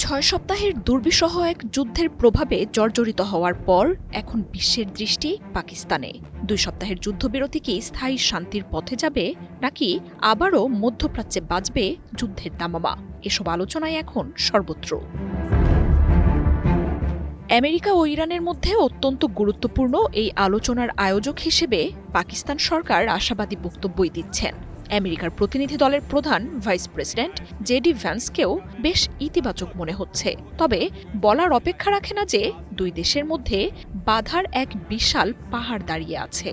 ৬ সপ্তাহের দুর্বিষহ এক যুদ্ধের প্রভাবে জর্জরিত হওয়ার পর এখন বিশ্বের দৃষ্টি পাকিস্তানে। ২ সপ্তাহের যুদ্ধবিরতি কি স্থায়ী শান্তির পথে যাবে, নাকি আবারও মধ্যপ্রাচ্যে বাজবে যুদ্ধের দামামা? এসব আলোচনায় এখন সর্বত্র। আমেরিকা ও ইরানের মধ্যে অত্যন্ত গুরুত্বপূর্ণ এই আলোচনার আয়োজক হিসেবে পাকিস্তান সরকার আশাবাদী বক্তব্যই দিচ্ছেন। আমেরিকার প্রতিনিধি দলের প্রধান ভাইস প্রেসিডেন্ট জেডি ভ্যান্সকেও বেশ ইতিবাচক মনে হচ্ছে। তবে বলার অপেক্ষা রাখে না যে দুই দেশের মধ্যে বাধার এক বিশাল পাহাড় দাঁড়িয়ে আছে।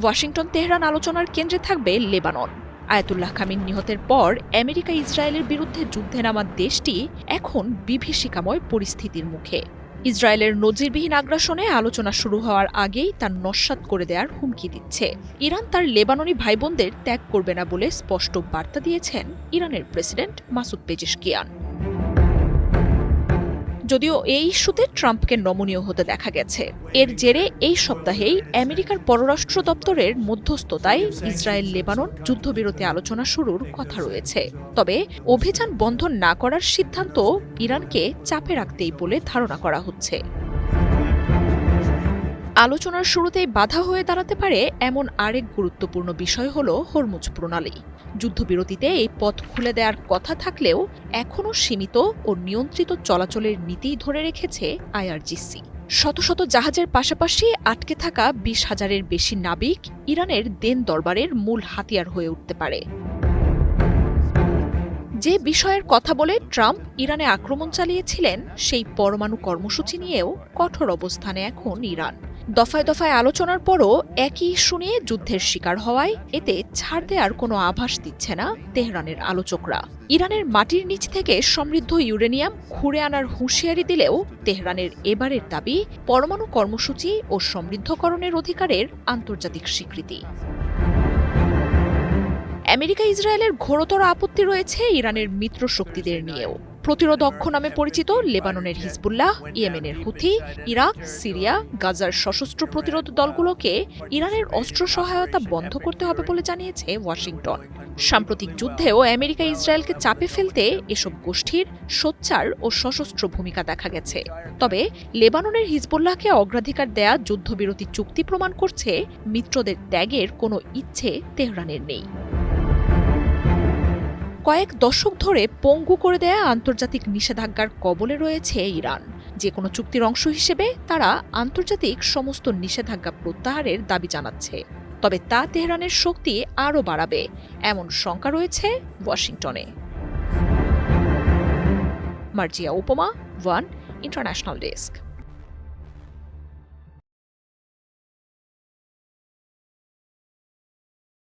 ওয়াশিংটন তেহরান আলোচনার কেন্দ্রে থাকবে লেবানন। আয়াতুল্লাহ খামিনি নিহতের পর আমেরিকা ইসরায়েলের বিরুদ্ধে যুদ্ধে নামা দেশটি এখন বিভীষিকাময় পরিস্থিতির মুখে। ইসরায়েলের নজিরবিহীন আগ্রাসনে আলোচনা শুরু হওয়ার আগেই তার নস্যাৎ করে দেওয়ার হুমকি দিচ্ছে। ইরান তার লেবাননি ভাইবোনদের ত্যাগ করবে না বলে স্পষ্ট বার্তা দিয়েছেন ইরানের প্রেসিডেন্ট মাসুদ পেজেশকিয়ান। যদিও এই ইস্যুতে ট্রাম্পকে নমনীয় হতে দেখা গেছে। এর জেরে এই সপ্তাহেই আমেরিকার পররাষ্ট্র দপ্তরের মধ্যস্থতায় ইসরায়েল লেবানন যুদ্ধবিরতি আলোচনা শুরুর কথা রয়েছে। তবে অভিযান বন্ধ না করার সিদ্ধান্ত ইরানকে চাপে রাখতেই বলে ধারণা করা হচ্ছে। আলোচনার শুরুতেই বাধা হয়ে দাঁড়াতে পারে এমন আরেক গুরুত্বপূর্ণ বিষয় হল হরমুজ প্রণালী। যুদ্ধবিরতিতে এই পথ খুলে দেওয়ার কথা থাকলেও এখনও সীমিত ও নিয়ন্ত্রিত চলাচলের নীতিই ধরে রেখেছে আইআরজিসি। শত শত জাহাজের পাশাপাশি আটকে থাকা ২০,০০০-এর বেশি নাবিক ইরানের দেন দরবারের মূল হাতিয়ার হয়ে উঠতে পারে। যে বিষয়ের কথা বলে ট্রাম্প ইরানে আক্রমণ চালিয়েছিলেন, সেই পরমাণু কর্মসূচি নিয়েও কঠোর অবস্থানে এখন ইরান। দফায় দফায় আলোচনার পরও একই ইস্যু নিয়ে যুদ্ধের শিকার হওয়ায় এতে ছাড় দেওয়ার কোনো আভাস দিচ্ছে না তেহরানের আলোচকরা। ইরানের মাটির নিচ থেকে সমৃদ্ধ ইউরেনিয়াম খুঁড়ে আনার হুঁশিয়ারি দিলেও তেহরানের এবারের দাবি পরমাণু কর্মসূচি ও সমৃদ্ধকরণের অধিকারের আন্তর্জাতিক স্বীকৃতি। আমেরিকা ইসরায়েলের ঘোরতর আপত্তি রয়েছে ইরানের মিত্র শক্তিদের নিয়েও। প্রতিরোধ অক্ষ নামে পরিচিত লেবাননের হিজবুল্লাহ, ইয়েমেনের হুথি, ইরাক, সিরিয়া, গাজার সশস্ত্র প্রতিরোধ দলগুলোকে ইরানের অস্ত্র সহায়তা বন্ধ করতে হবে বলে জানিয়েছে ওয়াশিংটন। সাম্প্রতিক যুদ্ধেও আমেরিকা ইসরায়েলকে চাপে ফেলতে এসব গোষ্ঠীর সোচ্চার ও সশস্ত্র ভূমিকা দেখা গেছে। তবে লেবাননের হিজবুল্লাহকে অগ্রাধিকার দেয়া যুদ্ধবিরতি চুক্তি প্রমাণ করছে মিত্রদের ত্যাগের কোনো ইচ্ছে তেহরানের নেই। কয়েক দশক ধরে পঙ্গু করে দেয়া আন্তর্জাতিক নিষেধাজ্ঞার কবলে রয়েছে ইরান। যে কোনো চুক্তির অংশ হিসেবে তারা আন্তর্জাতিক সমস্ত নিষেধাজ্ঞা প্রত্যাহারের দাবি জানাচ্ছে। তবে তা তেহরানের শক্তি আরও বাড়াবে এমন শঙ্কা রয়েছে ওয়াশিংটনে। মার্জিয়া উপমা, ওয়ান ইন্টারন্যাশনাল ডেস্ক।